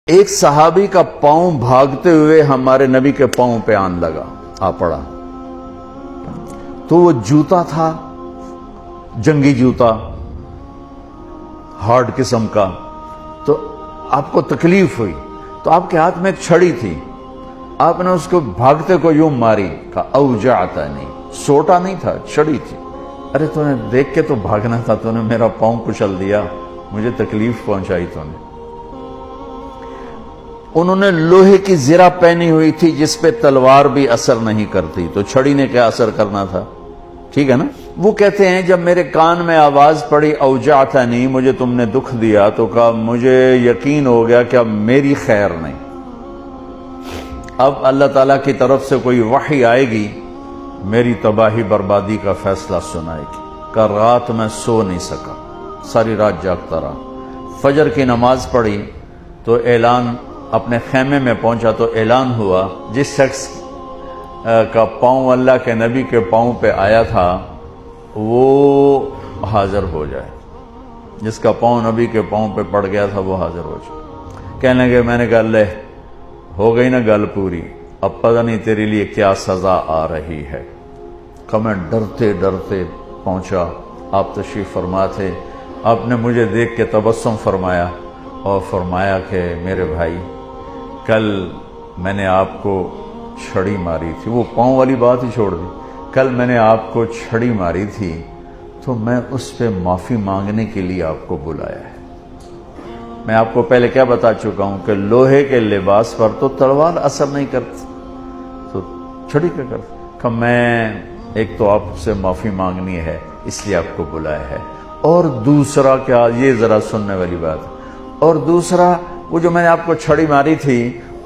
ایک صحابی کا پاؤں بھاگتے ہوئے ہمارے نبی کے پاؤں پہ آن لگا، آ پڑا، تو وہ جوتا تھا، جنگی جوتا، ہارڈ قسم کا، تو آپ کو تکلیف ہوئی، تو آپ کے ہاتھ میں ایک چھڑی تھی، آپ نے اس کو بھاگتے کو یوں ماری، کہا اوجعتا نہیں، سوٹا نہیں تھا، چھڑی تھی۔ ارے تو نے دیکھ کے تو بھاگنا تھا، تو نے میرا پاؤں کچل دیا، مجھے تکلیف پہنچائی تو نے۔ انہوں نے لوہے کی زرہ پہنی ہوئی تھی جس پہ تلوار بھی اثر نہیں کرتی، تو چھڑی نے کیا اثر کرنا تھا؟ ٹھیک ہے نا؟ وہ کہتے ہیں جب میرے کان میں آواز پڑی اوجعتا نہیں، مجھے تم نے دکھ دیا، تو کہا مجھے یقین ہو گیا کہ اب میری خیر نہیں، اب اللہ تعالیٰ کی طرف سے کوئی وحی آئے گی، میری تباہی بربادی کا فیصلہ سنائے گی۔ کہ رات میں سو نہیں سکا، ساری رات جاگتا رہا۔ فجر کی نماز پڑھی تو اعلان، اپنے خیمے میں پہنچا تو اعلان ہوا جس شخص کا پاؤں اللہ کے نبی کے پاؤں پہ آیا تھا وہ حاضر ہو جائے، جس کا پاؤں نبی کے پاؤں پہ پڑ گیا تھا وہ حاضر ہو جائے۔ کہنے لگے، میں نے کہا اللہ ہو گئی نا گل پوری، اب پتہ نہیں تیرے لیے کیا سزا آ رہی ہے۔ کہ میں ڈرتے ڈرتے پہنچا، آپ تشریف فرما تھے، آپ نے مجھے دیکھ کے تبسم فرمایا اور فرمایا کہ میرے بھائی کل میں نے آپ کو چھڑی ماری تھی، وہ پاؤں والی بات ہی چھوڑ دی، کل میں نے آپ کو چھڑی ماری تھی تو میں اس پہ معافی مانگنے کے لیے آپ کو بلایا ہے۔ میں آپ کو پہلے کیا بتا چکا ہوں کہ لوہے کے لباس پر تو تلوار اثر نہیں کرتی، تو چھڑی کیا کرتی؟ کہ میں ایک تو آپ سے معافی مانگنی ہے اس لیے آپ کو بلایا ہے، اور دوسرا کیا، یہ ذرا سننے والی بات ہے، اور دوسرا وہ جو میں نے آپ کو چھڑی ماری تھی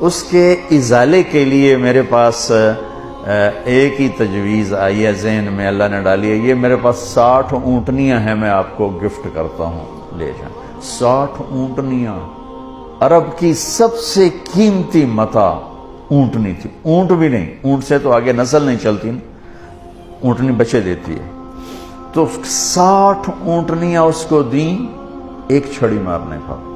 اس کے ازالے کے لیے میرے پاس ایک ہی تجویز آئی ہے ذہن میں، اللہ نے ڈالی ہے، یہ میرے پاس 60 اونٹنیاں ہیں، میں آپ کو گفٹ کرتا ہوں، لے جائیں۔ 60 اونٹنیاں، عرب کی سب سے قیمتی متاع اونٹنی تھی، اونٹ بھی نہیں، اونٹ سے تو آگے نسل نہیں چلتی نا، اونٹنی بچے دیتی ہے، تو 60 اونٹنیاں اس کو دیں ایک چھڑی مارنے پر۔